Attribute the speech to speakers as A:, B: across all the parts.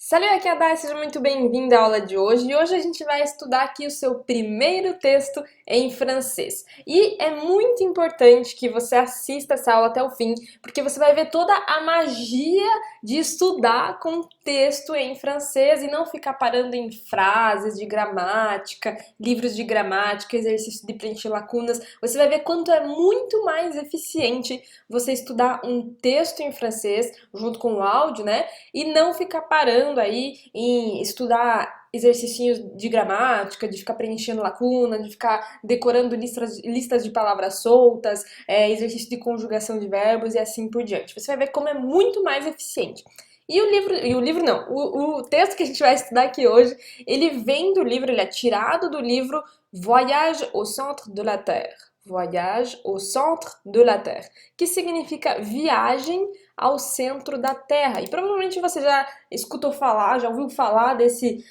A: Salut, aqui é a Dai, seja muito bem-vinda à aula de hoje. E hoje a gente vai estudar aqui o seu primeiro texto em francês. E é muito importante que você assista essa aula até o fim, porque você vai ver toda a magia de estudar com texto em francês e não ficar parando em frases de gramática, livros de gramática, exercício de preencher lacunas. Você vai ver quanto é muito mais eficiente você estudar um texto em francês, junto com o áudio, né? E não ficar parando aí em estudar exercícios de gramática, de ficar preenchendo lacuna, de ficar decorando listas de palavras soltas, exercício de conjugação de verbos e assim por diante. Você vai ver como é muito mais eficiente. E o livro não, o texto que a gente vai estudar aqui hoje, ele vem do livro, ele é tirado do livro Voyage au centre de la Terre. Voyage au centre de la Terre, que significa viagem ao centro da Terra. E provavelmente você já escutou falar, já ouviu falar desse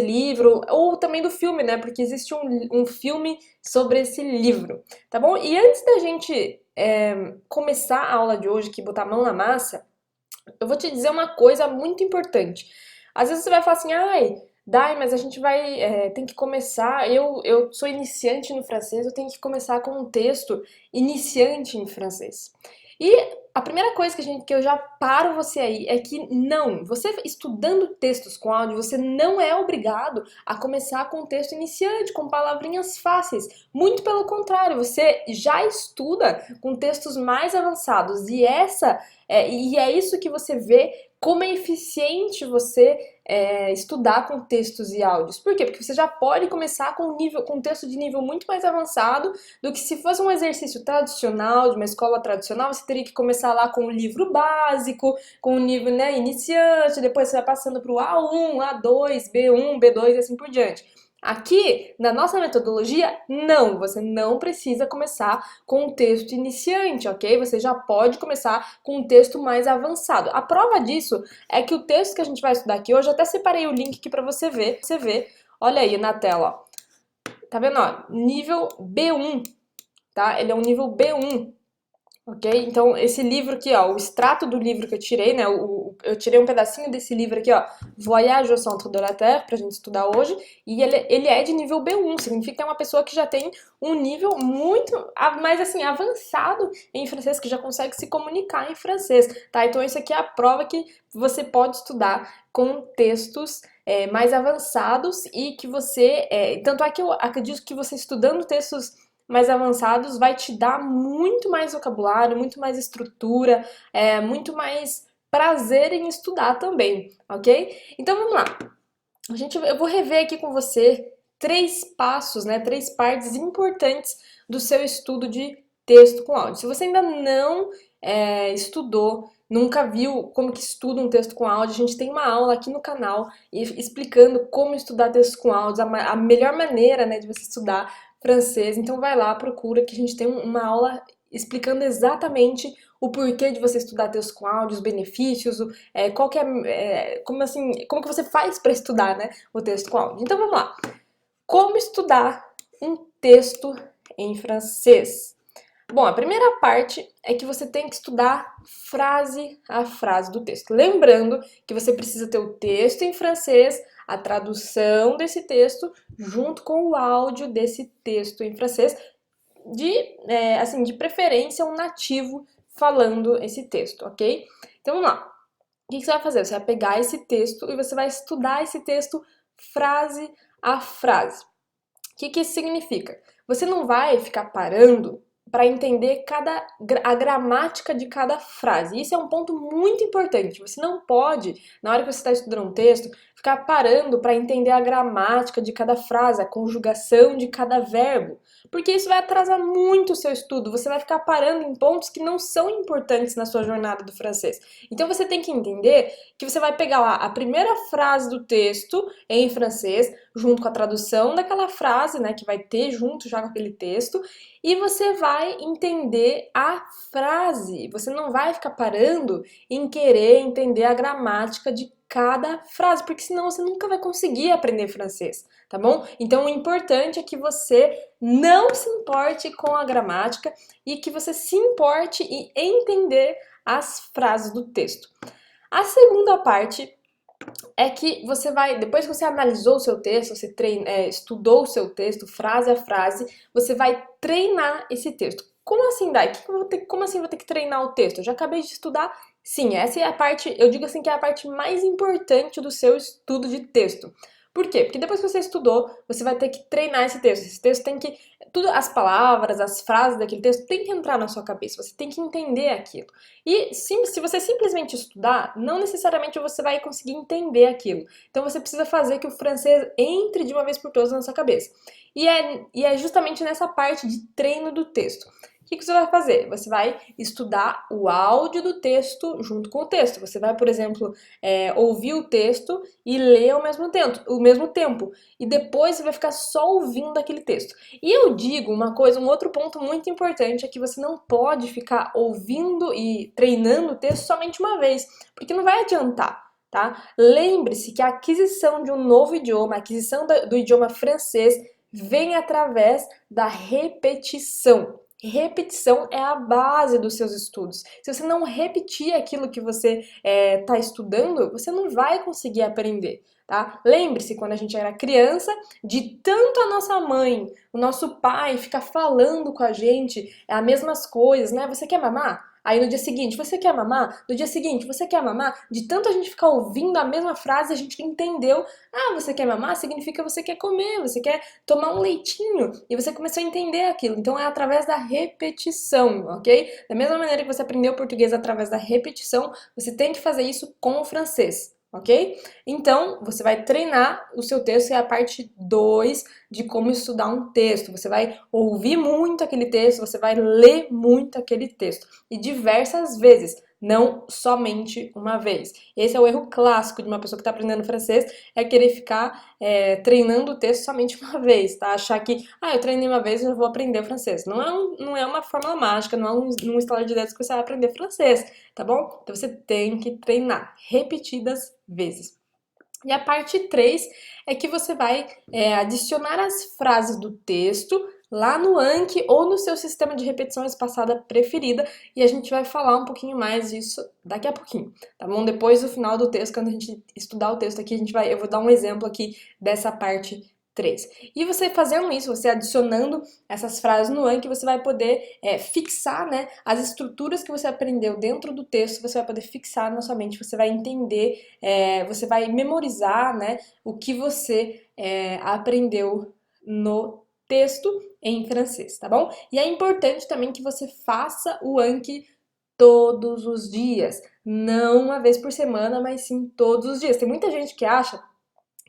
A: livro, ou também do filme, né? Porque existe um filme sobre esse livro, tá bom? E antes da gente começar a aula de hoje, que botar a mão na massa, eu vou te dizer uma coisa muito importante. Às vezes você vai falar assim, ai, Dai, mas a gente tem que começar. Eu sou iniciante no francês, eu tenho que começar com um texto iniciante em francês. E a primeira coisa que eu já paro você aí é que não, você estudando textos com áudio, você não é obrigado a começar com um texto iniciante, com palavrinhas fáceis. Muito pelo contrário, você já estuda com textos mais avançados e é isso que você vê como é eficiente você estudar com textos e áudios. Por quê? Porque você já pode começar com um texto de nível muito mais avançado do que se fosse um exercício tradicional, de uma escola tradicional, você teria que começar lá com o livro básico, com o nível, né, iniciante, depois você vai passando para o A1, A2, B1, B2 e assim por diante. Aqui, na nossa metodologia, não, você não precisa começar com um texto iniciante, ok? Você já pode começar com um texto mais avançado. A prova disso é que o texto que a gente vai estudar aqui hoje, eu até separei o link aqui para você ver. Você vê, olha aí na tela, ó. Tá vendo, ó? Nível B1, tá? Ele é um nível B1. Ok? Então, esse livro aqui, ó, o extrato do livro que eu tirei, né? Eu tirei um pedacinho desse livro aqui, ó, Voyage au centre de la Terre, pra gente estudar hoje, e ele é de nível B1, significa que é uma pessoa que já tem um nível muito, mais assim, avançado em francês, que já consegue se comunicar em francês, tá? Então, isso aqui é a prova que você pode estudar com textos mais avançados e que você. Tanto é que eu acredito que você estudando textos mais avançados vai te dar muito mais vocabulário, muito mais estrutura, muito mais prazer em estudar também, ok? Então vamos lá. Eu vou rever aqui com você três passos, né? Três partes importantes do seu estudo de texto com áudio. Se você ainda não estudou, nunca viu como que estuda um texto com áudio, a gente tem uma aula aqui no canal explicando como estudar texto com áudio, a melhor maneira, né, de você estudar francês. Então vai lá, procura que a gente tem uma aula explicando exatamente o porquê de você estudar texto com áudio, os benefícios, qual que como assim, como que você faz para estudar, né, o texto com áudio. Então vamos lá. Como estudar um texto em francês? Bom, a primeira parte é que você tem que estudar frase a frase do texto. Lembrando que você precisa ter o texto em francês, a tradução desse texto, junto com o áudio desse texto em francês, de preferência um nativo falando esse texto, ok? Então vamos lá. O que você vai fazer? Você vai pegar esse texto e você vai estudar esse texto frase a frase. O que isso significa? Você não vai ficar parando para entender a gramática de cada frase. Isso é um ponto muito importante. Você não pode, na hora que você está estudando um texto, ficar parando para entender a gramática de cada frase, a conjugação de cada verbo, porque isso vai atrasar muito o seu estudo. Você vai ficar parando em pontos que não são importantes na sua jornada do francês. Então você tem que entender que você vai pegar lá a primeira frase do texto em francês, junto com a tradução daquela frase, né, que vai ter junto já com aquele texto, e você vai entender a frase. Você não vai ficar parando em querer entender a gramática de cada frase, porque senão você nunca vai conseguir aprender francês, tá bom? Então o importante é que você não se importe com a gramática e que você se importe em entender as frases do texto. A segunda parte é que você vai, depois que você analisou o seu texto, você estudou o seu texto, frase a frase, você vai treinar esse texto. Como assim, Dai? Como assim vou ter que treinar o texto? Eu já acabei de estudar. Sim, essa é a parte, eu digo assim que é a parte mais importante do seu estudo de texto. Por quê? Porque depois que você estudou, você vai ter que treinar esse texto. Esse texto tem que, tudo, as palavras, as frases daquele texto tem que entrar na sua cabeça. Você tem que entender aquilo. E se você simplesmente estudar, não necessariamente você vai conseguir entender aquilo. Então você precisa fazer que o francês entre de uma vez por todas na sua cabeça. E é justamente nessa parte de treino do texto. O que você vai fazer? Você vai estudar o áudio do texto junto com o texto. Você vai, por exemplo, ouvir o texto e ler ao mesmo tempo. E depois você vai ficar só ouvindo aquele texto. E eu digo uma coisa, um outro ponto muito importante é que você não pode ficar ouvindo e treinando o texto somente uma vez, porque não vai adiantar. Tá? Lembre-se que a aquisição de um novo idioma, a aquisição do idioma francês, vem através da repetição. Repetição é a base dos seus estudos. Se você não repetir aquilo que você está estudando, você não vai conseguir aprender. Tá? Lembre-se, quando a gente era criança, de tanto a nossa mãe, o nosso pai ficar falando com a gente as mesmas coisas, né? Você quer mamar? Aí no dia seguinte, você quer mamar? No dia seguinte, você quer mamar? De tanto a gente ficar ouvindo a mesma frase, a gente entendeu. Ah, você quer mamar? Significa você quer comer, você quer tomar um leitinho. E você começou a entender aquilo. Então é através da repetição, ok? Da mesma maneira que você aprendeu português através da repetição, você tem que fazer isso com o francês. Ok? Então, você vai treinar o seu texto, é a parte 2 de como estudar um texto. Você vai ouvir muito aquele texto, você vai ler muito aquele texto. E diversas vezes, não somente uma vez. Esse é o erro clássico de uma pessoa que está aprendendo francês, é querer ficar treinando o texto somente uma vez, tá? Achar que, eu treinei uma vez e eu vou aprender francês. Não é uma fórmula mágica, não é um estalar de dedos que você vai aprender francês, tá bom? Então você tem que treinar repetidas vezes. E a parte 3 é que você vai adicionar as frases do texto lá no Anki ou no seu sistema de repetição espaçada preferida, e a gente vai falar um pouquinho mais disso daqui a pouquinho, tá bom? Depois do final do texto, quando a gente estudar o texto aqui, eu vou dar um exemplo aqui dessa parte 3. E você fazendo isso, você adicionando essas frases no Anki, você vai poder fixar, né, as estruturas que você aprendeu dentro do texto, você vai poder fixar na sua mente, você vai entender, você vai memorizar, né, o que você aprendeu no texto em francês, tá bom? E é importante também que você faça o Anki todos os dias, não uma vez por semana, mas sim todos os dias. Tem muita gente que acha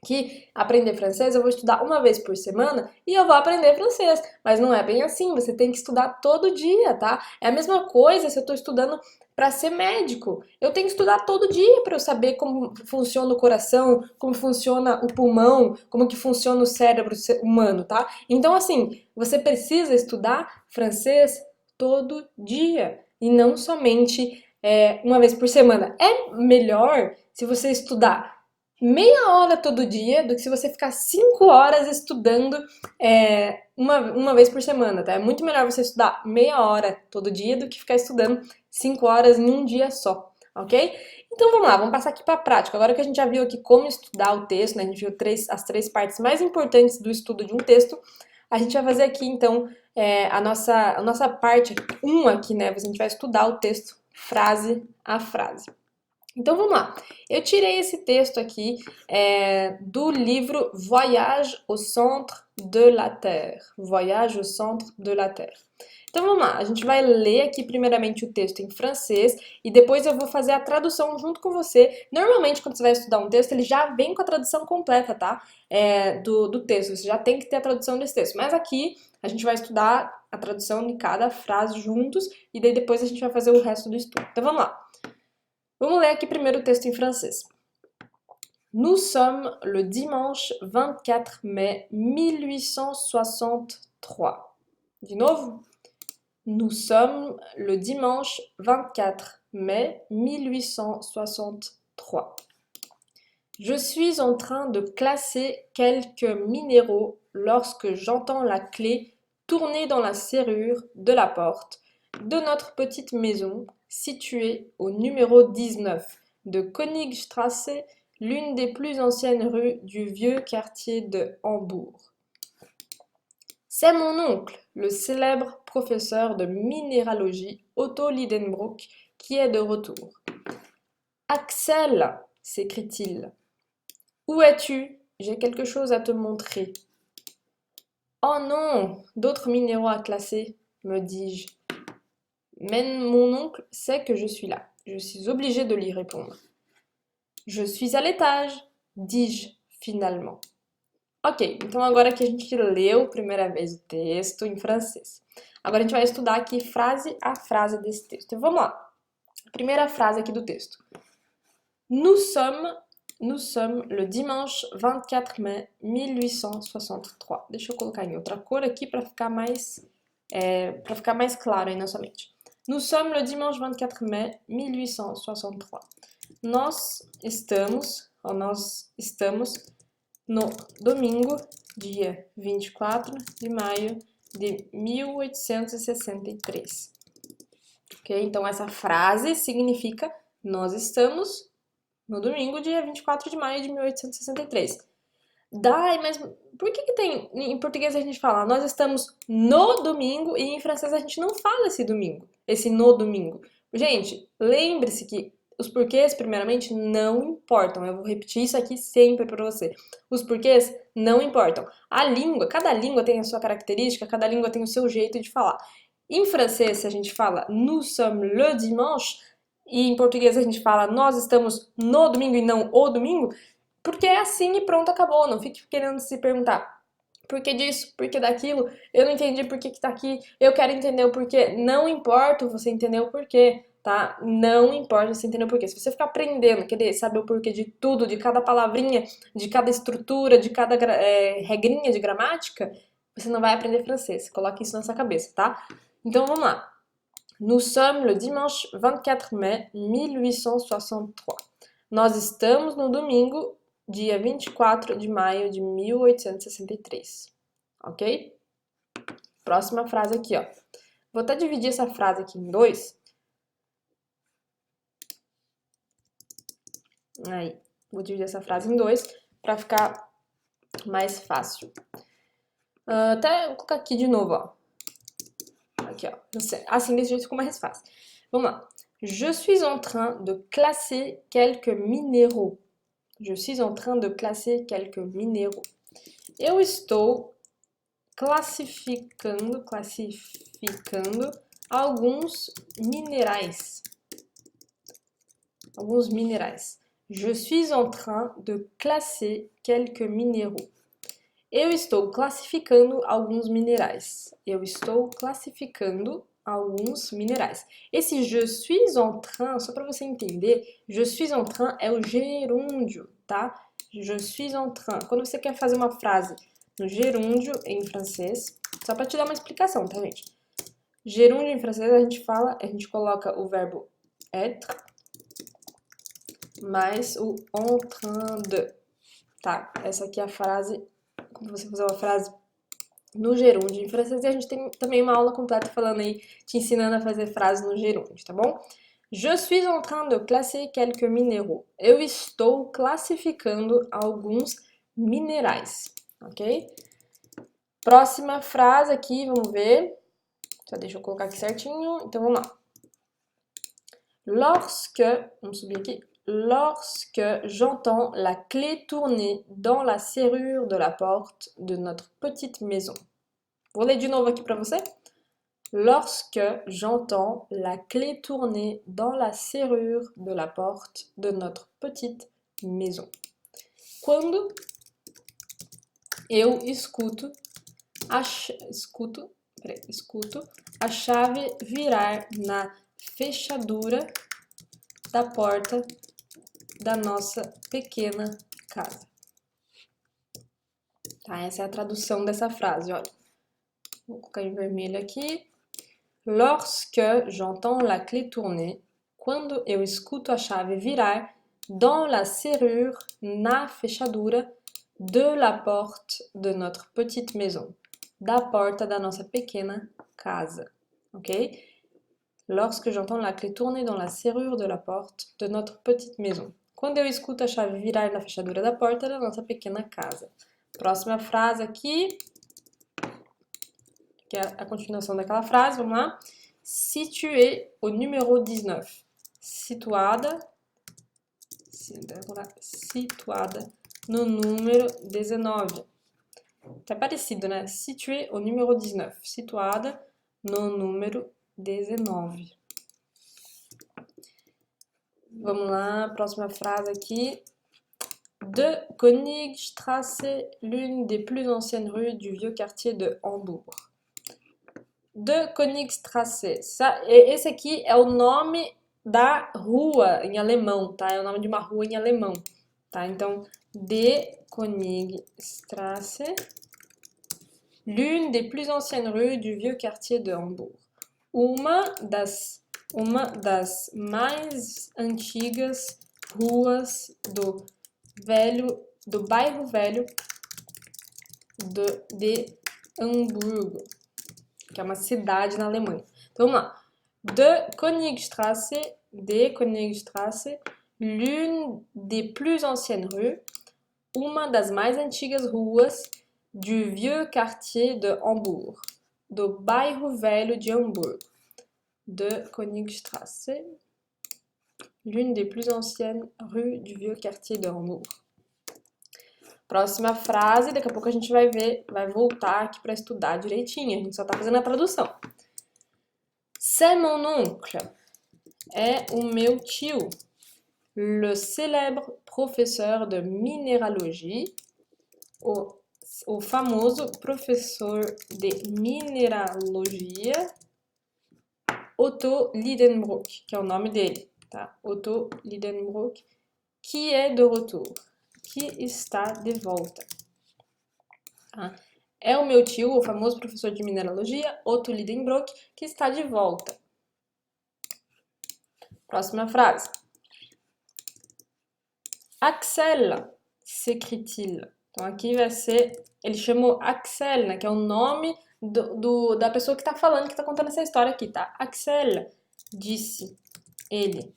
A: que aprender francês eu vou estudar uma vez por semana e eu vou aprender francês. Mas não é bem assim, você tem que estudar todo dia, tá? É a mesma coisa se eu tô estudando para ser médico. Eu tenho que estudar todo dia para eu saber como funciona o coração, como funciona o pulmão, como que funciona o cérebro humano, tá? Então assim, você precisa estudar francês todo dia e não somente uma vez por semana. É melhor se você estudar meia hora todo dia do que se você ficar 5 horas estudando uma vez por semana, tá? É muito melhor você estudar meia hora todo dia do que ficar estudando 5 horas em um dia só, ok? Então vamos lá, vamos passar aqui para a prática. Agora que a gente já viu aqui como estudar o texto, né? A gente viu as 3 partes mais importantes do estudo de um texto, a gente vai fazer aqui então a nossa parte 1 aqui, né? A gente vai estudar o texto frase a frase. Então vamos lá. Eu tirei esse texto aqui do livro Voyage au centre de la Terre. Voyage au centre de la Terre. Então vamos lá, a gente vai ler aqui primeiramente o texto em francês e depois eu vou fazer a tradução junto com você. Normalmente quando você vai estudar um texto, ele já vem com a tradução completa, tá? Do texto, você já tem que ter a tradução desse texto. Mas aqui a gente vai estudar a tradução de cada frase juntos e daí depois a gente vai fazer o resto do estudo. Então vamos lá. Vamos ler aqui primeiro o texto em francês. Nous sommes le dimanche 24 mai 1863. De novo. Nous sommes le dimanche 24 mai 1863. Je suis en train de classer quelques minéraux lorsque j'entends la clé tourner dans la serrure de la porte de notre petite maison située au numéro 19 de Königstrasse l'une des plus anciennes rues du vieux quartier de Hambourg. C'est mon oncle, le célèbre professeur de minéralogie Otto Lidenbrock, qui est de retour. Axel, s'écrie-t-il. Où es-tu? J'ai quelque chose à te montrer. Oh non, d'autres minéraux à classer, me dis-je. Mais mon oncle sait que je suis là. Je suis obligée de lui répondre. Je suis à l'étage, dis-je finalement. Ok, então agora que a gente leu primeira vez o texto em francês. Agora a gente vai estudar aqui frase a frase desse texto. Então vamos lá. Primeira frase aqui do texto. Nous sommes le dimanche 24 mai 1863. Deixa eu colocar em outra cor aqui para ficar mais claro aí na sua mente. Nous sommes le dimanche 24 mai 1863. Nós estamos no domingo, dia 24 de maio de 1863. Ok? Então essa frase significa nós estamos no domingo, dia 24 de maio de 1863. Dai, mas por que tem, em português a gente fala nós estamos no domingo e em francês a gente não fala esse domingo, esse no domingo? Gente, lembre-se que os porquês, primeiramente, não importam. Eu vou repetir isso aqui sempre para você. Os porquês não importam. A língua, cada língua tem a sua característica, cada língua tem o seu jeito de falar. Em francês, se a gente fala nous sommes le dimanche, e em português a gente fala nós estamos no domingo e não o domingo, porque é assim e pronto, acabou. Não fique querendo se perguntar por que disso, por que daquilo, eu não entendi por que tá aqui, eu quero entender o porquê. Não importa você entender o porquê, tá? Não importa você entender o porquê. Se você ficar aprendendo, querer saber o porquê de tudo, de cada palavrinha, de cada estrutura, de cada regrinha de gramática, você não vai aprender francês. Coloque isso na sua cabeça, tá? Então vamos lá. Nous sommes le dimanche 24 mai 1863. Nós estamos no domingo, dia 24 de maio de 1863. Ok? Próxima frase aqui, ó. Vou até dividir essa frase aqui em dois. Aí, vou dividir essa frase em dois para ficar mais fácil. Até vou colocar aqui de novo, ó. Aqui, ó. Assim, desse jeito ficou mais fácil. Vamos lá. Je suis en train de classer quelques minéraux. Je suis en train de classer quelques minéraux. Eu estou classificando alguns minerais. Alguns minerais. Je suis en train de classer quelques minéraux. Eu estou classificando alguns minerais. Eu estou classificando alguns minerais. Esse je suis en train, só para você entender, je suis en train é o gerúndio, tá? Je suis en train. Quando você quer fazer uma frase no gerúndio em francês, só para te dar uma explicação, tá, gente? Gerúndio em francês a gente coloca o verbo être mais o en train de, tá? Essa aqui é a frase, como você fazer uma frase no gerúndio em francês, e a gente tem também uma aula completa falando aí, te ensinando a fazer frases no gerúndio, tá bom? Je suis en train de classer quelques minéraux. Eu estou classificando alguns minerais, ok? Próxima frase aqui, vamos ver. Só deixa eu colocar aqui certinho. Então, vamos lá. Vamos subir aqui. Lorsque j'entends la clé tourner dans la serrure de la porte de notre petite maison. Vou ler de novo aqui para você. Lorsque j'entends la clé tourner dans la serrure de la porte de notre petite maison. Quando eu escuto a chave virar na fechadura da porta da nossa pequena casa. Tá, essa é a tradução dessa frase, olha. Vou colocar em vermelho aqui. Lorsque j'entends la clé tourner, quando eu escuto a chave virar dans la serrure, na fechadura, de la porte de notre petite maison, da porta da nossa pequena casa, ok? Lorsque j'entends la clé tourner dans la serrure de la porte de notre petite maison. quando eu escuto a chave virar na fechadura da porta da nossa pequena casa. Próxima frase aqui, que é a continuação daquela frase, vamos lá. Située au numéro 19. Situada no número 19. Tá parecido, né? Située au numéro 19. Situada no número 19. Vamos lá, próxima frase aqui. De Königstrasse, l'une des plus anciennes rues du vieux quartier de Hambourg. De Königstrasse. Esse aqui é o nome da rua em alemão, tá? É o nome de uma rua em alemão, tá? Então, de Königstrasse, l'une des plus anciennes rues du vieux quartier de Hambourg. Uma das mais antigas ruas do bairro velho de Hamburgo, que é uma cidade na Alemanha. Então vamos lá. De Königstrasse, l'une des plus anciennes rues, uma das mais antigas ruas du vieux quartier de Hambourg, do bairro velho de Hamburgo. De Königstrasse, l'une des plus anciennes rues du vieux quartier de Hambourg. Próxima frase, daqui a pouco a gente vai voltar aqui para estudar direitinho, a gente só tá fazendo a tradução. C'est mon oncle, é o meu tio, le célèbre professeur de minéralogie, o famoso professor de mineralogia, Otto Lidenbrock, que é o nome dele, tá? Otto Lidenbrock, que é de retour, que está de volta. Tá? É o meu tio, o famoso professor de mineralogia, Otto Lidenbrock, que está de volta. Próxima frase. Axel, s'écrie-t-il. Então aqui vai ser, ele chamou Axel, né, que é o nome da pessoa que está falando, que está contando essa história aqui, tá? Axel, disse ele,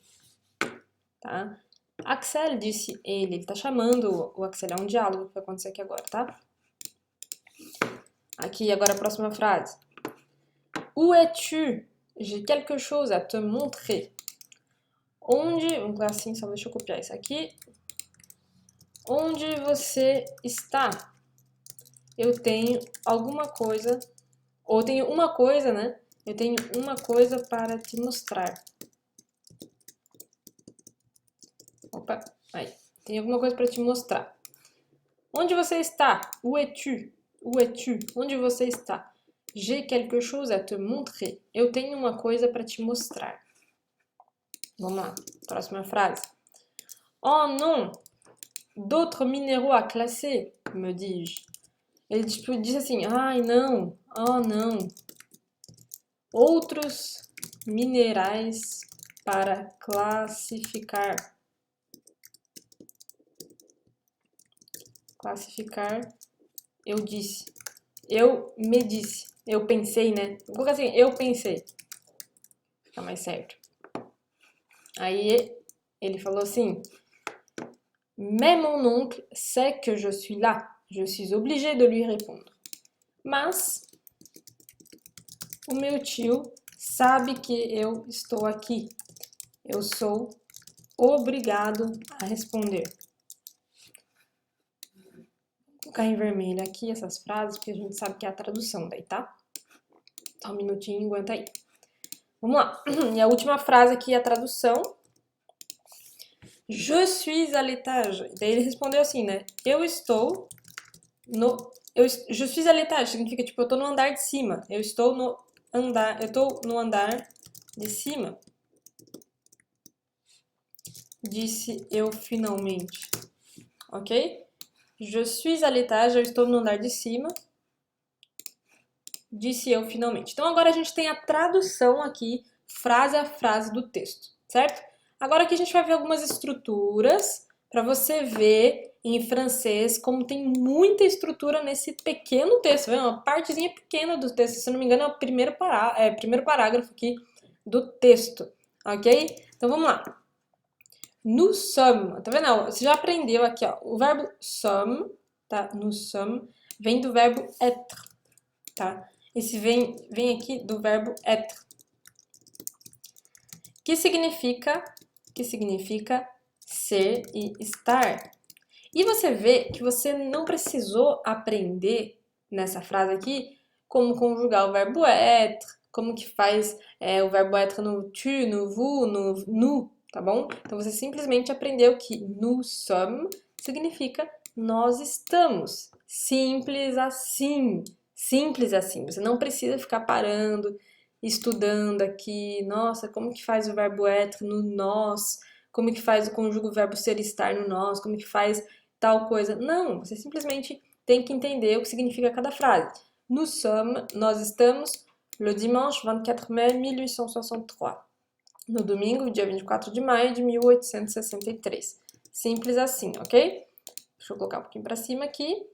A: tá? Axel, disse ele tá chamando o Axel, é um diálogo que vai acontecer aqui agora, tá? Aqui, agora a próxima frase. Où es-tu? J'ai quelque chose à te montrer. Onde, vamos lá assim, só deixa eu copiar isso aqui. Onde você está? Eu tenho alguma coisa, ou tenho uma coisa, né? Eu tenho uma coisa para te mostrar. Opa, aí. Tenho alguma coisa para te mostrar. Onde você está? Où es-tu? Où es-tu? Onde você está? J'ai quelque chose à te montrer. Eu tenho uma coisa para te mostrar. Vamos lá, próxima frase. Oh non, d'autres minéraux à classer, me dis-je. Ele tipo, disse assim, ai não, oh não. Outros minerais para classificar. Classificar, eu disse. Eu me disse. Eu pensei, né? Vou colocar assim, eu pensei. Fica mais certo. Aí ele falou assim, mais mon oncle sait que je suis là. Je suis obligé de lui répondre. Mas o meu tio sabe que eu estou aqui. Eu sou obrigado a responder. Vou colocar em vermelho aqui essas frases, porque a gente sabe que é a tradução daí, tá? Só um minutinho, aguenta aí. Vamos lá. E a última frase aqui é a tradução. Je suis à l'étage. Daí ele respondeu assim, né? Eu estou no... je suis à l'étage significa, tipo, eu tô no andar de cima. Eu tô no andar de cima. Disse eu finalmente. Ok? Je suis à l'étage, eu estou no andar de cima. Disse eu finalmente. Então agora a gente tem a tradução aqui, frase a frase do texto, certo? Agora aqui a gente vai ver algumas estruturas para você ver em francês como tem muita estrutura nesse pequeno texto. É uma partezinha pequena do texto, se não me engano é o primeiro parágrafo aqui do texto, ok? Então vamos lá. Nous sommes. Tá vendo? Você já aprendeu aqui, ó. O verbo sommes, tá? Nous sommes, vem do verbo être, tá? Esse vem aqui do verbo être. Que significa ser e estar. E você vê que você não precisou aprender nessa frase aqui como conjugar o verbo être, como que faz o verbo être no tu, no vous, no nous, tá bom? Então você simplesmente aprendeu que nous sommes significa nós estamos. Simples assim. Simples assim. Você não precisa ficar parando, estudando aqui. Nossa, como que faz o verbo être no nós? Como que faz o conjugo o verbo ser e estar no nós? Como que faz tal coisa? Não, você simplesmente tem que entender o que significa cada frase. Nous sommes, nós estamos, le dimanche 24 mai 1863. No domingo, dia 24 de maio de 1863. Simples assim, ok? Deixa eu colocar um pouquinho para cima aqui.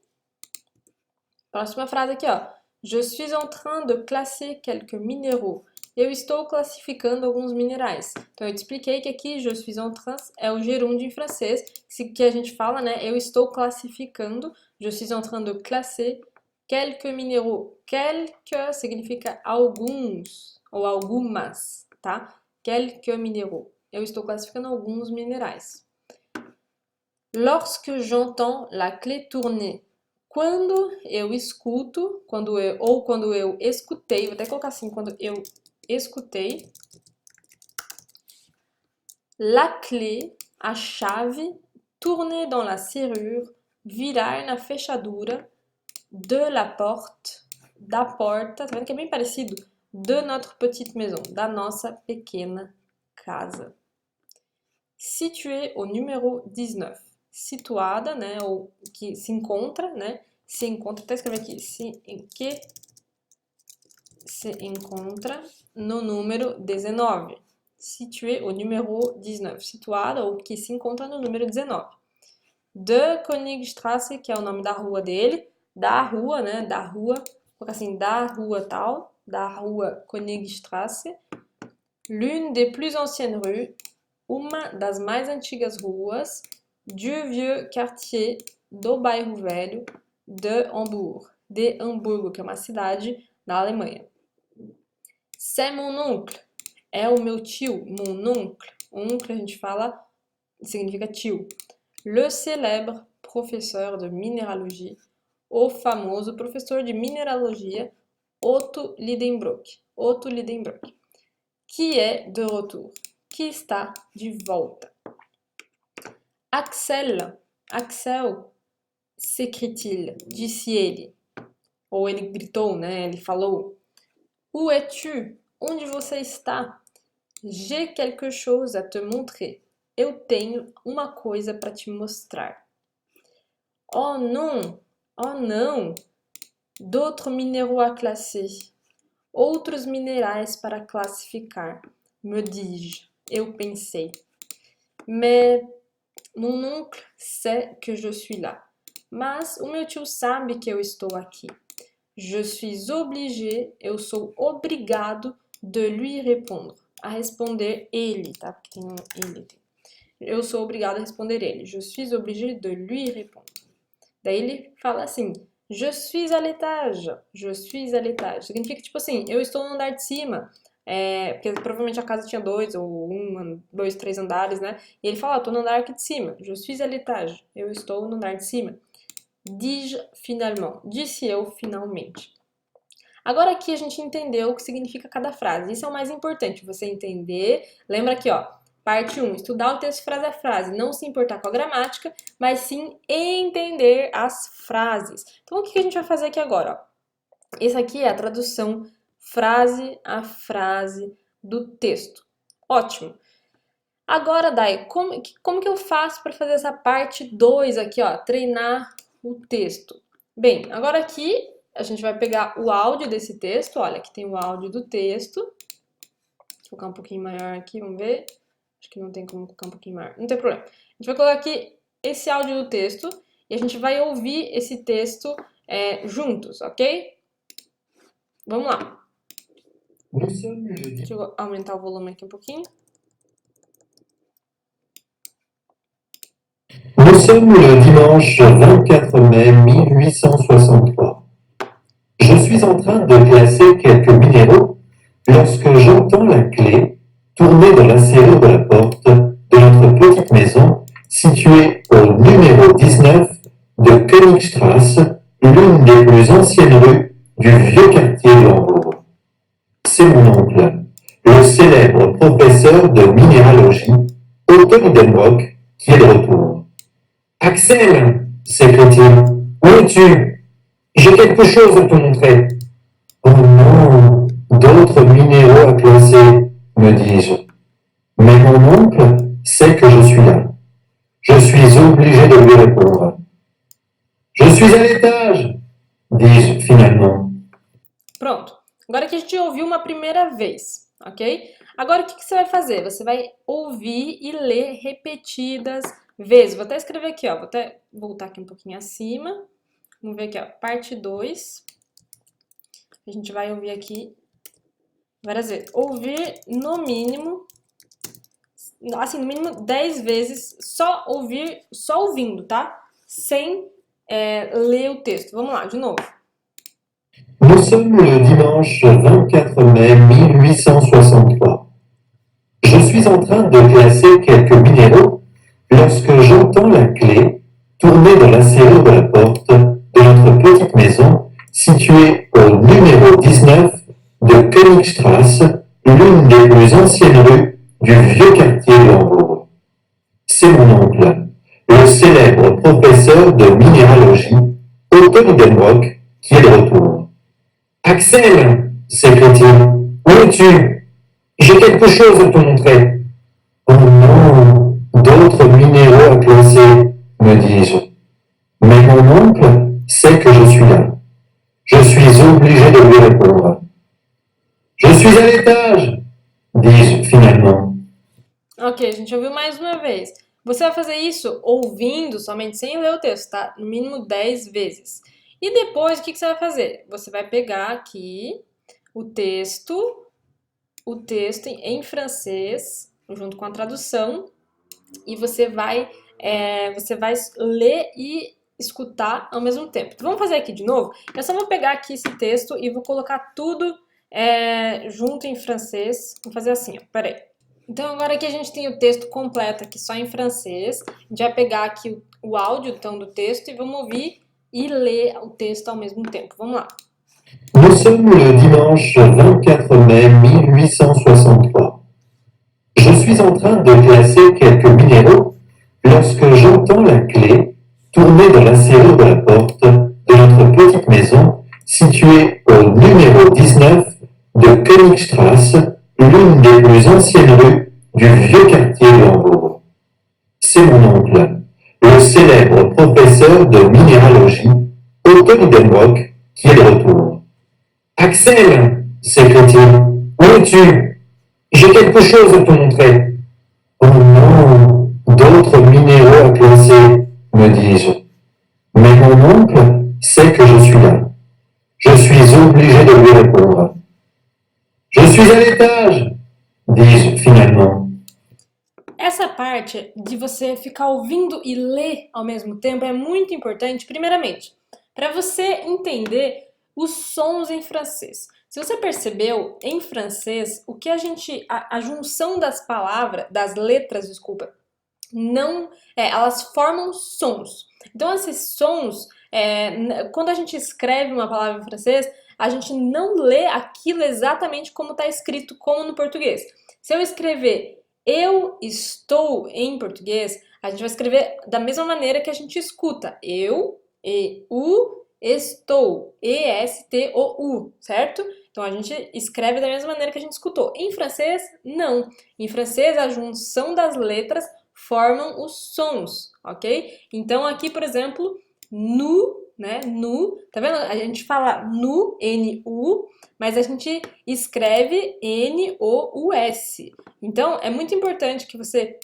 A: Próxima frase aqui, ó. Je suis en train de classer quelques minéraux. Eu estou classificando alguns minerais. Então, eu te expliquei que aqui, je suis en train, é o gerúndio em francês, que a gente fala, né? Eu estou classificando. Je suis en train de classer quelques minéraux. Quelques significa alguns, ou algumas, tá? Quelques minéraux. Eu estou classificando alguns minerais. Lorsque j'entends la clé tourner. Quando eu escuto, quando eu escutei, vou até colocar assim, quando eu escutei, la clé, a chave, tourner dans la serrure, virar na fechadura, de la porte, da porta, tá vendo que é bem parecido? De notre petite maison, da nossa pequena casa. Située au numéro 19. Situada, né, ou que se encontra, né, se encontra, até escrever aqui, que se encontra no número 19. Situé au numéro 19. Situada ou que se encontra no número 19. De Königstrasse, que é o nome da rua dele, da rua, né, da rua, vou colocar assim, da rua tal, da rua Königstrasse. L'une des plus anciennes rues, uma das mais antigas ruas, du vieux quartier, do bairro velho, de Hamburgo, que é uma cidade da Alemanha. C'est mon oncle, é o meu tio, mon oncle. Oncle a gente fala, significa tio. Le célèbre professeur de minéralogie, o famoso professor de mineralogia, Otto Lidenbrock. Otto Lidenbrock, que é de retour, que está de volta. Axel, s'écrie-t-il, disse ele. Ou ele gritou, né? Ele falou. Où es-tu? Onde você está? J'ai quelque chose à te montrer. Eu tenho uma coisa para te mostrar. Oh non! Oh não! D'autres minéraux à classer. Outros minerais para classificar. Me dis-je. Eu pensei. Mais mon oncle sait que je suis là. Mas o meu tio sabe que eu estou aqui. Je suis obligé, eu sou obrigado de lui répondre. A responder ele, tá? Porque tem um ele. Eu sou obrigado a responder ele. Je suis obligé de lui répondre. Daí ele fala assim, je suis à l'étage. Je suis à l'étage. Significa tipo assim, eu estou no andar de cima. Porque provavelmente a casa tinha dois, ou dois, três andares, né? E ele fala, estou no andar aqui de cima. Je suis à l'étage. Eu estou no andar de cima. Dis-je finalement. Disse eu finalmente. Agora aqui a gente entendeu o que significa cada frase. Isso é o mais importante, você entender. Lembra aqui, ó. Parte 1, estudar o texto frase a frase, não se importar com a gramática, mas sim entender as frases. Então, o que a gente vai fazer aqui agora? Ó? Essa aqui é a tradução frase a frase do texto. Ótimo! Agora, Dai, como que eu faço para fazer essa parte 2 aqui, ó? Treinar o texto. Bem, agora aqui a gente vai pegar o áudio desse texto. Olha, aqui tem o áudio do texto. Vou colocar um pouquinho maior aqui, vamos ver. Acho que não tem como colocar um pouquinho maior. Não tem problema. A gente vai colocar aqui esse áudio do texto e a gente vai ouvir esse texto juntos, ok? Vamos lá. Deixa eu aumentar o volume aqui um pouquinho.
B: Nous sommes le dimanche 24 mai 1863. Je suis en train de classer quelques minéraux lorsque j'entends la clé tourner dans la serrure de la porte de notre petite maison située au numéro 19 de Königstrasse, l'une des plus anciennes rues du vieux quartier de Hambourg. C'est mon oncle, le célèbre professeur de minéralogie, Otto Lidenbrock, qui est de retour. Axel, s'écrie-t-il, où es-tu? J'ai quelque chose à te montrer. Oh non, d'autres minéraux à classer, me dis-je. Mais mon oncle sait que je suis là. Je suis obligé de lui répondre. Je suis à l'étage, dis-je finalement.
A: Pronto. Agora que a gente ouviu uma primeira vez, ok? Agora o que você vai fazer? Você vai ouvir e ler repetidas vezes. Vou até escrever aqui, ó. Vou até voltar aqui um pouquinho acima. Vamos ver aqui, ó. Parte 2. A gente vai ouvir aqui várias vezes. Ouvir no mínimo, assim, no mínimo 10 vezes, só ouvindo, tá? Sem ler o texto. Vamos lá, de novo.
B: Nous sommes le dimanche 24 mai 1863. Je suis en train de classer quelques minéraux lorsque j'entends la clé tourner dans la serrure de la porte de notre petite maison située au numéro 19 de Königstrasse, l'une des plus anciennes rues du vieux quartier de Hambourg. C'est mon oncle, le célèbre professeur de minéralogie, Otto Lidenbrock, qui est de retour. Axel, s'écrie-t-il, où es-tu? J'ai quelque chose à te montrer. Oh non, d'autres minéraux à classer, me dis-je. Mais mon oncle sait que je suis là. Je suis obligé de lui répondre. Je suis à l'étage, dis-je finalement.
A: Ok, a gente ouviu mais uma vez. Você vai fazer isso ouvindo somente, sem ler o texto, tá? No mínimo 10 vezes. E depois, o que você vai fazer? Você vai pegar aqui o texto em francês, junto com a tradução, e você vai ler e escutar ao mesmo tempo. Então, vamos fazer aqui de novo? Eu só vou pegar aqui esse texto e vou colocar tudo junto em francês. Vou fazer assim, ó, peraí. Então, agora que a gente tem o texto completo aqui só em francês, a gente vai pegar aqui o áudio então, do texto e vamos ouvir e ler o texto ao mesmo tempo. Vamos lá.
B: Nous sommes le dimanche 24 mai 1863. Je suis en train de classer quelques minéraux lorsque j'entends la clé tourner dans la serrure de la porte de notre petite maison située au numéro 19 de Königstrasse, l'une des plus anciennes rues du vieux quartier de Hambourg. C'est mon oncle, le célèbre professeur de minéralogie, Otto Lidenbrock, qui est de retour. Axel, s'écrie-t-il, où es-tu? J'ai quelque chose à te montrer. Oh non, d'autres minéraux à classer, me dis-je. Mais mon oncle sait que je suis là. Je suis obligé de lui répondre. Je suis à l'étage, dis-je finalement.
A: Essa parte de você ficar ouvindo e ler ao mesmo tempo é muito importante, primeiramente, para você entender os sons em francês. Se você percebeu, em francês, o que a junção das palavras, das letras, desculpa, não, elas formam sons. Então esses sons, quando a gente escreve uma palavra em francês, a gente não lê aquilo exatamente como está escrito, como no português. Se eu escrever eu estou em português, a gente vai escrever da mesma maneira que a gente escuta. Eu, estou, E-S-T-O-U, certo? Então a gente escreve da mesma maneira que a gente escutou. Em francês, não. Em francês, a junção das letras formam os sons, ok? Então aqui, por exemplo, nu, né? Nu, tá vendo? A gente fala nu, N-U, mas a gente escreve N-O-U-S. Então é muito importante que você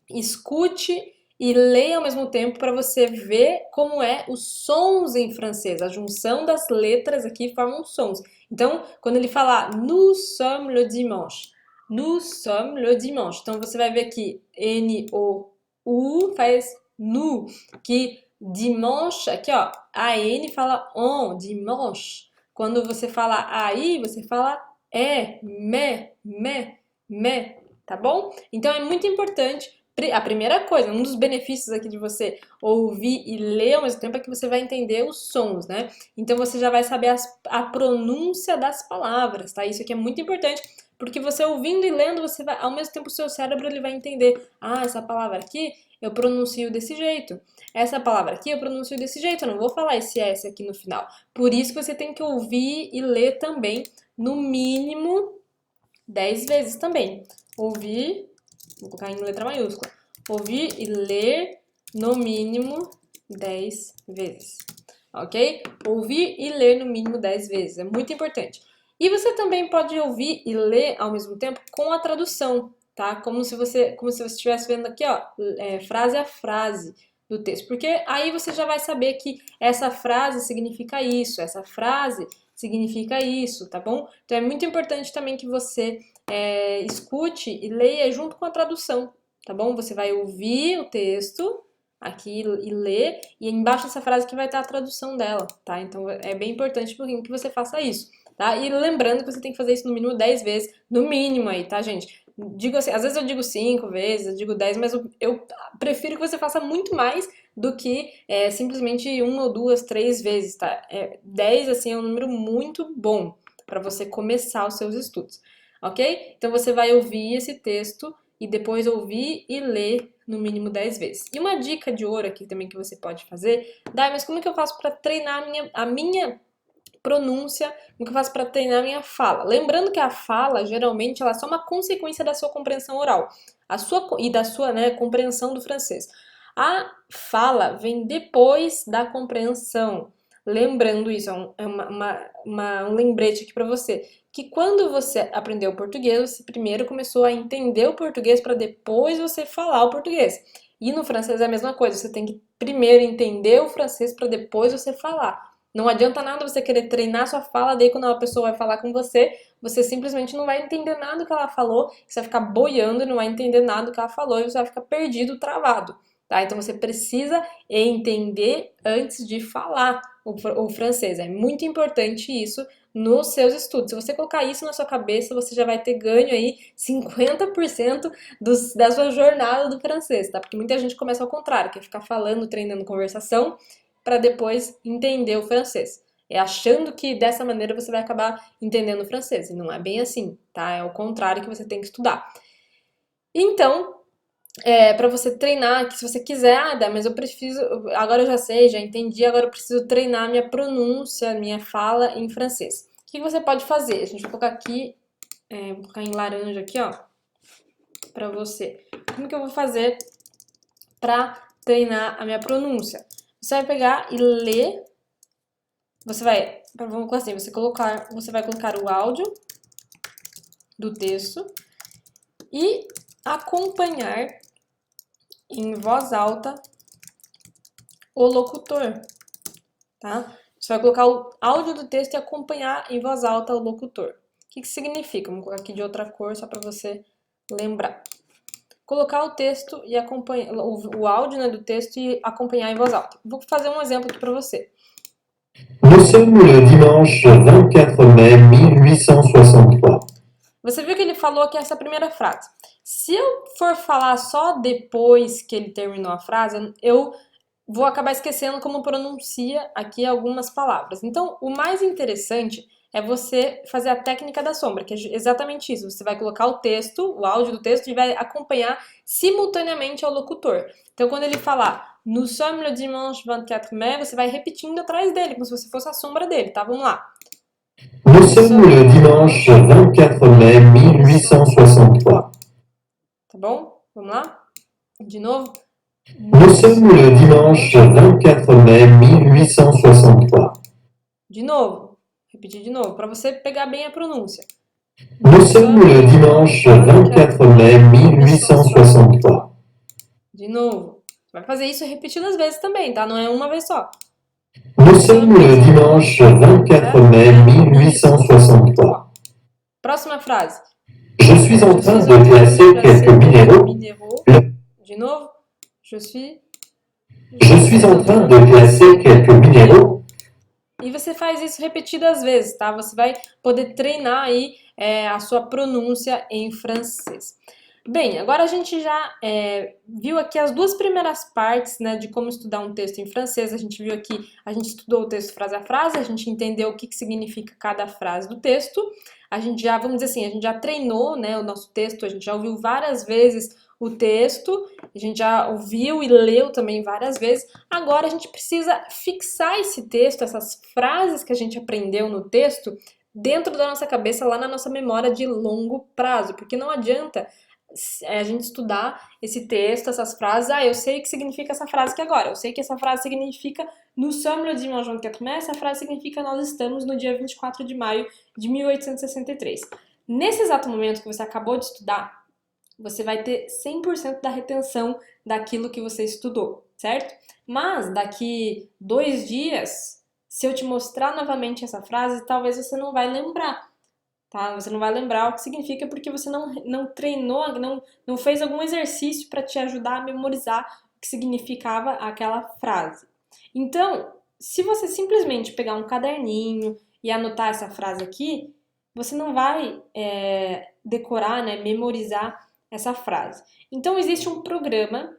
A: escute e leia ao mesmo tempo para você ver como é os sons em francês. A junção das letras aqui formam sons. Então, quando ele falar nous sommes le dimanche, nous sommes le dimanche. Então você vai ver que N-O-U faz nous, que dimanche, aqui ó, AN fala on, dimanche. Quando você fala aí, você fala me, tá bom? Então é muito importante, a primeira coisa, um dos benefícios aqui de você ouvir e ler ao mesmo tempo é que você vai entender os sons, né? Então você já vai saber a pronúncia das palavras, tá? Isso aqui é muito importante, porque você ouvindo e lendo, você vai, ao mesmo tempo o seu cérebro ele vai entender, ah, essa palavra aqui eu pronuncio desse jeito. Essa palavra aqui eu pronuncio desse jeito, eu não vou falar esse S aqui no final. Por isso que você tem que ouvir e ler também, no mínimo 10 vezes também. Ouvir, vou colocar em letra maiúscula, ouvir e ler no mínimo 10 vezes, ok? Ouvir e ler no mínimo 10 vezes, é muito importante. E você também pode ouvir e ler ao mesmo tempo com a tradução, tá? Como se você estivesse vendo aqui, ó, frase a frase do texto, porque aí você já vai saber que essa frase significa isso, essa frase significa isso, tá bom? Então é muito importante também que você escute e leia junto com a tradução, tá bom? Você vai ouvir o texto aqui e ler, e embaixo dessa frase que vai estar a tradução dela, tá? Então é bem importante que você faça isso, tá? E lembrando que você tem que fazer isso no mínimo 10 vezes, no mínimo aí, tá, gente? Digo assim, às vezes eu digo 5 vezes, eu digo 10, mas eu prefiro que você faça muito mais do que simplesmente 1 ou 2, 3 vezes, tá? 10, assim, é um número muito bom para você começar os seus estudos, ok? Então você vai ouvir esse texto e depois ouvir e ler no mínimo 10 vezes. E uma dica de ouro aqui também que você pode fazer, mas como é que eu faço para treinar a minha pronúncia, como que eu faço para treinar a minha fala? Lembrando que a fala, geralmente, ela é só uma consequência da sua compreensão oral e da sua compreensão do francês. A fala vem depois da compreensão. Lembrando isso, é um lembrete aqui para você, que quando você aprendeu o português, você primeiro começou a entender o português para depois você falar o português. E no francês é a mesma coisa, você tem que primeiro entender o francês para depois você falar. Não adianta nada você querer treinar sua fala, daí quando uma pessoa vai falar com você, você simplesmente não vai entender nada do que ela falou, você vai ficar boiando e não vai entender nada do que ela falou e você vai ficar perdido, travado, tá? Então você precisa entender antes de falar o francês. É muito importante isso nos seus estudos. Se você colocar isso na sua cabeça, você já vai ter ganho aí 50% da sua jornada do francês, tá? Porque muita gente começa ao contrário, quer ficar falando, treinando conversação, para depois entender o francês. É achando que dessa maneira você vai acabar entendendo o francês. E não é bem assim, tá? É o contrário que você tem que estudar. Então, para você treinar, que se você quiser, mas eu preciso, agora eu já sei, já entendi, agora eu preciso treinar minha pronúncia, minha fala em francês. O que você pode fazer? A gente vai colocar aqui, vou colocar em laranja aqui, ó, para você. Como que eu vou fazer para treinar a minha pronúncia? Você vai pegar e ler, vamos colocar assim, você vai colocar o áudio do texto e acompanhar em voz alta o locutor, tá? Você vai colocar o áudio do texto e acompanhar em voz alta o locutor. O que significa? Vamos colocar aqui de outra cor só para você lembrar. Colocar o texto e acompanhar o áudio do texto e acompanhar em voz alta. Vou fazer um exemplo aqui para você.
B: Nous sommes le dimanche 24 mai 1863.
A: Você viu que ele falou aqui essa primeira frase. Se eu for falar só depois que ele terminou a frase, eu vou acabar esquecendo como pronuncia aqui algumas palavras. Então, o mais interessante é você fazer a técnica da sombra, que é exatamente isso. Você vai colocar o texto, o áudio do texto, e vai acompanhar simultaneamente ao locutor. Então, quando ele falar Nous sommes le dimanche 24 mai, você vai repetindo atrás dele, como se você fosse a sombra dele, tá? Vamos lá.
B: Nous sommes le dimanche 24 mai 1863.
A: Tá bom? Vamos lá? De novo.
B: Nous sommes le dimanche 24 mai 1863.
A: De novo. Repetir de novo, para você pegar bem a pronúncia.
B: Nous sommes le dimanche 24 mai 1863.
A: De novo. Vai fazer isso repetidas vezes também, tá? Não é uma vez só.
B: Nous sommes le dimanche 24 mai 1863.
A: Próxima frase.
B: Je suis en train de classer quelques minéraux.
A: De novo. Je suis
B: Je suis en train de classer quelques minéraux.
A: E você faz isso repetidas vezes, tá? Você vai poder treinar aí a sua pronúncia em francês. Bem, agora a gente já viu aqui as duas primeiras partes, né, de como estudar um texto em francês. A gente viu aqui, a gente estudou o texto frase a frase, a gente entendeu o que significa cada frase do texto. A gente já, vamos dizer assim, a gente já treinou, né, o nosso texto, a gente já ouviu várias vezes o texto, a gente já ouviu e leu também várias vezes. Agora a gente precisa fixar esse texto, essas frases que a gente aprendeu no texto, dentro da nossa cabeça, lá na nossa memória de longo prazo, porque não adianta a gente estudar esse texto, essas frases, eu sei o que significa essa frase aqui agora, eu sei que essa frase significa nous sommes le dimanche 24 mai, essa frase significa nós estamos no dia 24 de maio de 1863. Nesse exato momento que você acabou de estudar, você vai ter 100% da retenção daquilo que você estudou, certo? Mas daqui 2 dias, se eu te mostrar novamente essa frase, talvez você não vai lembrar, tá? Você não vai lembrar o que significa porque você não treinou, não fez algum exercício para te ajudar a memorizar o que significava aquela frase. Então, se você simplesmente pegar um caderninho e anotar essa frase aqui, você não vai decorar, né, memorizar essa frase. Então, existe um programa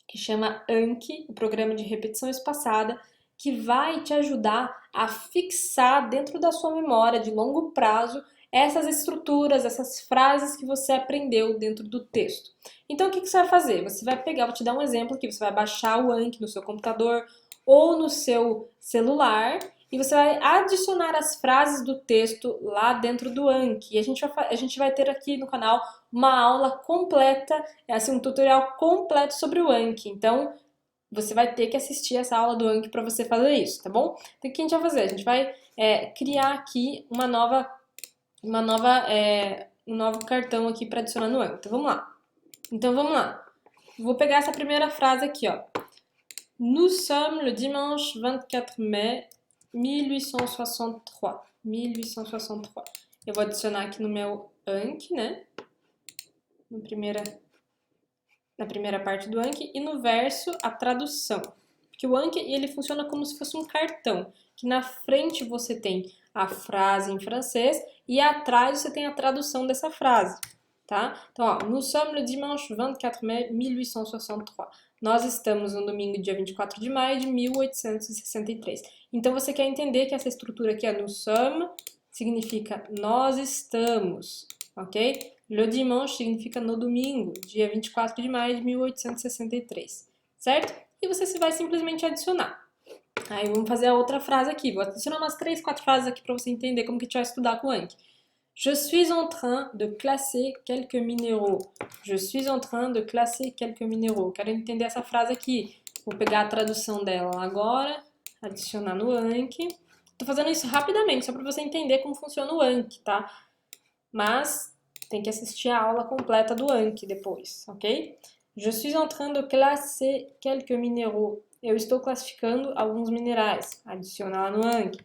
A: que chama Anki, o programa de repetição espaçada, que vai te ajudar a fixar dentro da sua memória de longo prazo essas estruturas, essas frases que você aprendeu dentro do texto. Então, o que você vai fazer? Você vai pegar, vou te dar um exemplo aqui, você vai baixar o Anki no seu computador ou no seu celular e você vai adicionar as frases do texto lá dentro do Anki. E a gente vai ter aqui no canal uma aula completa, assim, um tutorial completo sobre o Anki. Então, você vai ter que assistir essa aula do Anki para você fazer isso, tá bom? Então, o que a gente vai fazer? A gente vai criar aqui um novo cartão aqui para adicionar no Anki. Então, vamos lá. Vou pegar essa primeira frase aqui, ó. Nous sommes le dimanche 24 mai 1863. 1863. Eu vou adicionar aqui no meu Anki, né? Na primeira parte do Anki e no verso a tradução. Porque o Anki ele funciona como se fosse um cartão, que na frente você tem a frase em francês e atrás você tem a tradução dessa frase, tá? Então, ó, nous sommes le dimanche 24 mai 1863. Nós estamos no domingo, dia 24 de maio de 1863. Então, você quer entender que essa estrutura aqui, nous sommes, significa nós estamos, ok? Le dimanche significa no domingo, dia 24 de maio de 1863, certo? E você vai simplesmente adicionar. Aí vamos fazer a outra frase aqui. Vou adicionar umas 3, 4 frases aqui para você entender como que a gente vai estudar com o Anki. Je suis en train de classer quelques minéraux. Je suis en train de classer quelques minéraux. Quero entender essa frase aqui. Vou pegar a tradução dela agora, adicionar no Anki. Tô fazendo isso rapidamente, só para você entender como funciona o Anki, tá? Mas tem que assistir a aula completa do Anki depois, ok? Je suis en train de classer quelques minéraux. Eu estou classificando alguns minerais. Adiciona lá no Anki.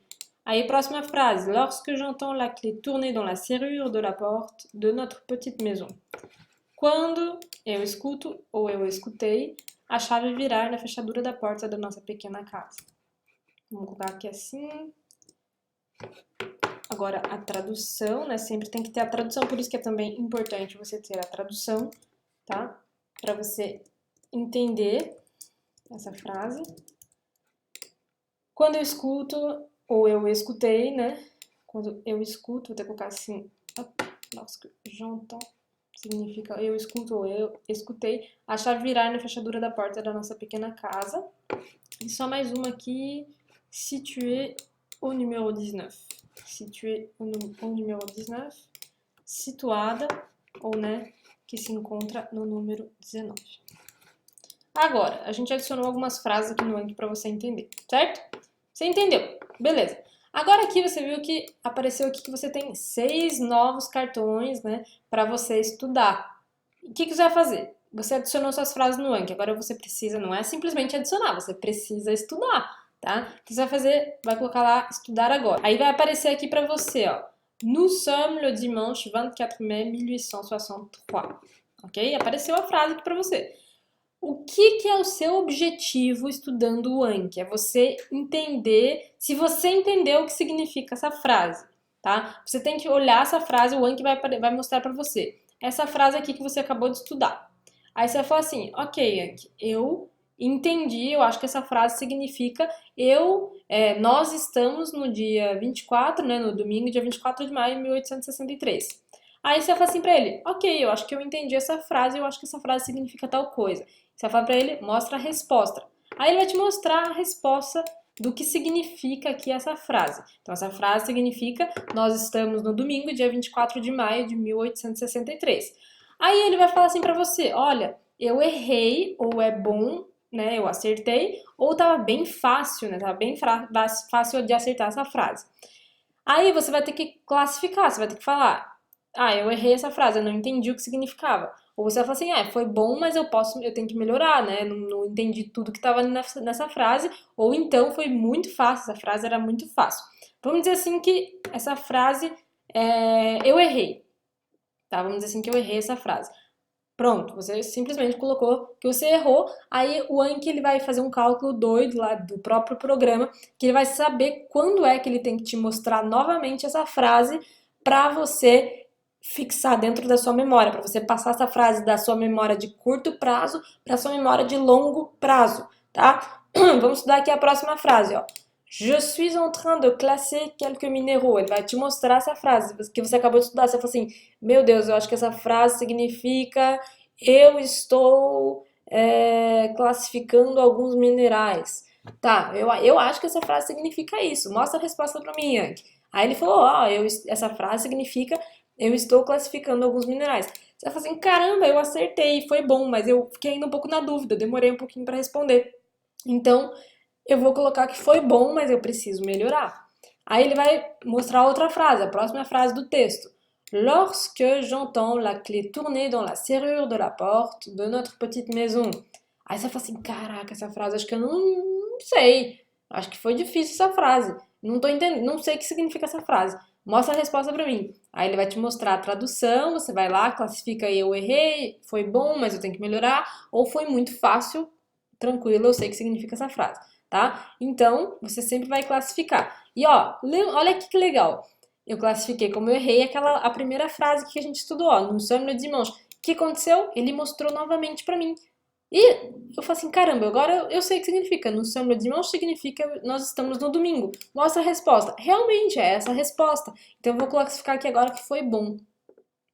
A: Aí, próxima frase. Lorsque j'entends la clé tourner dans la serrure de la porte de notre petite maison. Quando eu escuto, ou eu escutei, a chave virar na fechadura da porta da nossa pequena casa. Vamos colocar aqui assim. Agora, a tradução, né? Sempre tem que ter a tradução, por isso que é também importante você ter a tradução, tá? Para você entender essa frase. Quando eu escuto, ou eu escutei, né? Quando eu escuto, vou ter que colocar assim, lorsque j'entends, significa eu escuto ou eu escutei, a chave virar na fechadura da porta da nossa pequena casa. E só mais uma aqui, située au numéro 19. Située au numéro 19, situada, ou né, que se encontra no número 19. Agora, a gente adicionou algumas frases aqui no Anki para você entender, certo? Você entendeu? Beleza. Agora aqui você viu que apareceu aqui que você tem 6 novos cartões, né, para você estudar. O que você vai fazer? Você adicionou suas frases no Anki, agora você precisa, não é simplesmente adicionar, você precisa estudar, tá? O que você vai fazer? Vai colocar lá, estudar agora. Aí vai aparecer aqui para você, ó, Nous sommes le dimanche 24 mai 1863, ok? Apareceu a frase aqui para você. o que é o seu objetivo estudando o Anki? É você entender, se você entendeu o que significa essa frase, tá? Você tem que olhar essa frase, o Anki vai mostrar para você. Essa frase aqui que você acabou de estudar. Aí você vai falar assim, ok, Anki, eu entendi, eu acho que essa frase significa nós estamos no dia 24, né, no domingo, dia 24 de maio de 1863. Aí você fala assim pra ele, ok, eu acho que eu entendi essa frase, eu acho que essa frase significa tal coisa. Você vai falar pra ele, mostra a resposta. Aí ele vai te mostrar a resposta do que significa aqui essa frase. Então essa frase significa, nós estamos no domingo, dia 24 de maio de 1863. Aí ele vai falar assim pra você, olha, eu errei, ou é bom, né, eu acertei, ou tava bem fácil, né, tava bem fácil de acertar essa frase. Aí você vai ter que classificar, você vai ter que falar, eu errei essa frase, eu não entendi o que significava. Ou você vai falar assim, foi bom, mas eu tenho que melhorar, né? Não entendi tudo que estava nessa frase. Ou então foi muito fácil, essa frase era muito fácil. Vamos dizer assim que essa frase, eu errei, tá? Vamos dizer assim que eu errei essa frase. Pronto, você simplesmente colocou que você errou, aí o Anki ele vai fazer um cálculo doido lá do próprio programa, que ele vai saber quando é que ele tem que te mostrar novamente essa frase para você fixar dentro da sua memória, para você passar essa frase da sua memória de curto prazo para sua memória de longo prazo, tá? Vamos estudar aqui a próxima frase, ó. Je suis en train de classer quelques minéraux. Ele vai te mostrar essa frase que você acabou de estudar. Você fala assim, meu Deus, eu acho que essa frase significa eu estou classificando alguns minerais. Tá, eu acho que essa frase significa isso. Mostra a resposta para mim, Yankee. Aí ele falou, essa frase significa eu estou classificando alguns minerais. Você vai falar assim, caramba, eu acertei, foi bom, mas eu fiquei ainda um pouco na dúvida, demorei um pouquinho para responder. Então, eu vou colocar que foi bom, mas eu preciso melhorar. Aí ele vai mostrar outra frase, a próxima frase do texto. Lorsque j'entends la clé tourner dans la serrure de la porte de notre petite maison. Aí você fala assim, caraca, essa frase acho que eu não sei. Acho que foi difícil essa frase. Não tô entendendo, não sei o que significa essa frase. Mostra a resposta pra mim. Aí ele vai te mostrar a tradução, você vai lá, classifica aí, eu errei, foi bom, mas eu tenho que melhorar, ou foi muito fácil, tranquilo, eu sei o que significa essa frase, tá? Então, você sempre vai classificar. E ó, olha aqui que legal. Eu classifiquei como eu errei a primeira frase que a gente estudou, ó, nous sommes le dimanche. O que aconteceu? Ele mostrou novamente pra mim. E eu falo assim, caramba, agora eu sei o que significa. Nous sommes le dimanche significa nós estamos no domingo. Mostra a resposta. Realmente é essa a resposta. Então eu vou classificar aqui agora que foi bom.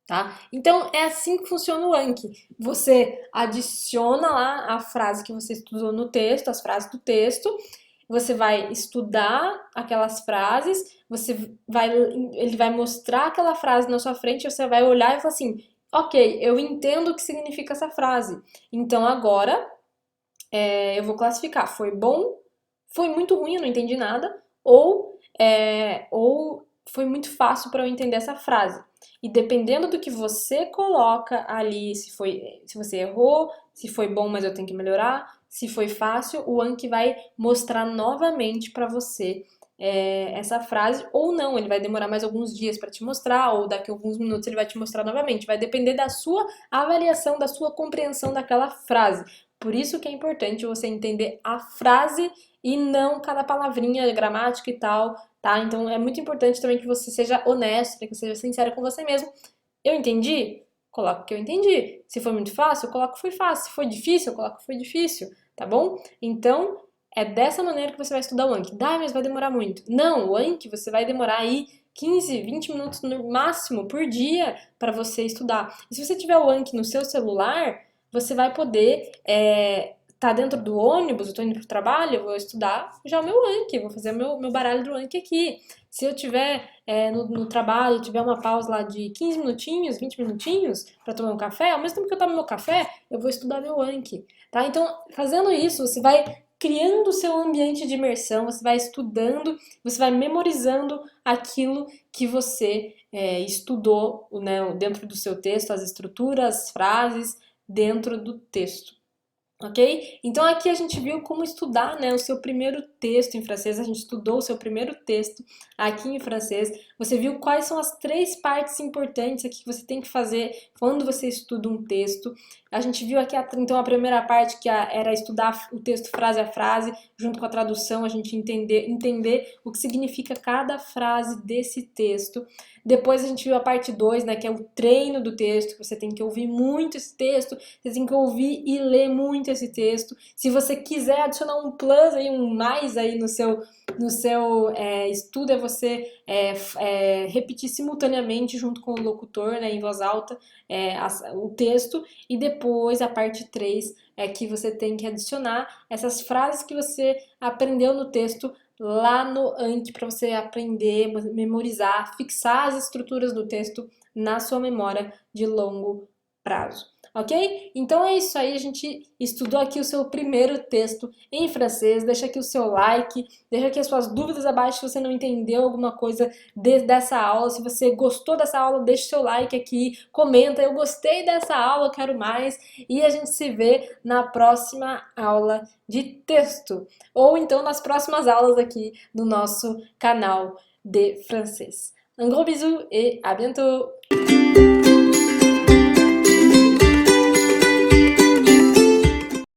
A: Tá? Então é assim que funciona o Anki. Você adiciona lá a frase que você estudou no texto, as frases do texto, você vai estudar aquelas frases, ele vai mostrar aquela frase na sua frente, você vai olhar e falar assim, ok, eu entendo o que significa essa frase. Então agora eu vou classificar. Foi bom, foi muito ruim, eu não entendi nada, ou foi muito fácil para eu entender essa frase. E dependendo do que você coloca ali, se você errou, se foi bom, mas eu tenho que melhorar, se foi fácil, o Anki vai mostrar novamente para você essa frase, ou não, ele vai demorar mais alguns dias para te mostrar, ou daqui a alguns minutos ele vai te mostrar novamente. Vai depender da sua avaliação, da sua compreensão daquela frase. Por isso que é importante você entender a frase e não cada palavrinha, gramática e tal, tá? Então é muito importante também que você seja honesto, que você seja sincero com você mesmo. Eu entendi? Coloco que eu entendi. Se foi muito fácil, eu coloco que foi fácil. Se foi difícil, eu coloco que foi difícil, tá bom? Então, é dessa maneira que você vai estudar o Anki. Mas vai demorar muito. Não, o Anki você vai demorar aí 15, 20 minutos no máximo por dia para você estudar. E se você tiver o Anki no seu celular, você vai poder tá dentro do ônibus, eu tô indo pro trabalho, eu vou estudar já o meu Anki, vou fazer o meu baralho do Anki aqui. Se eu tiver no trabalho, tiver uma pausa lá de 15 minutinhos, 20 minutinhos para tomar um café, ao mesmo tempo que eu tomo meu café, eu vou estudar meu Anki, tá? Então, fazendo isso, você vai criando o seu ambiente de imersão, você vai estudando, você vai memorizando aquilo que você estudou, né, dentro do seu texto, as estruturas, as frases dentro do texto. Ok? Então aqui a gente viu como estudar, né, o seu primeiro texto em francês, a gente estudou o seu primeiro texto aqui em francês. Você viu quais são as 3 partes importantes aqui que você tem que fazer quando você estuda um texto. A gente viu aqui, então, a primeira parte que era estudar o texto frase a frase, junto com a tradução, a gente entender o que significa cada frase desse texto. Depois a gente viu a parte 2, né, que é o treino do texto, que você tem que ouvir muito esse texto, você tem que ouvir e ler muito esse texto. Se você quiser adicionar um plus aí, um mais aí no seu estudo, é você repetir simultaneamente junto com o locutor, né, em voz alta, o texto, e depois a parte 3 é que você tem que adicionar essas frases que você aprendeu no texto lá no Anki para você aprender, memorizar, fixar as estruturas do texto na sua memória de longo prazo. Ok? Então é isso aí, a gente estudou aqui o seu primeiro texto em francês. Deixa aqui o seu like, deixa aqui as suas dúvidas abaixo se você não entendeu alguma coisa dessa aula. Se você gostou dessa aula, deixa o seu like aqui, comenta, eu gostei dessa aula, quero mais. E a gente se vê na próxima aula de texto, ou então nas próximas aulas aqui do nosso canal de francês. Un gros bisou et à bientôt!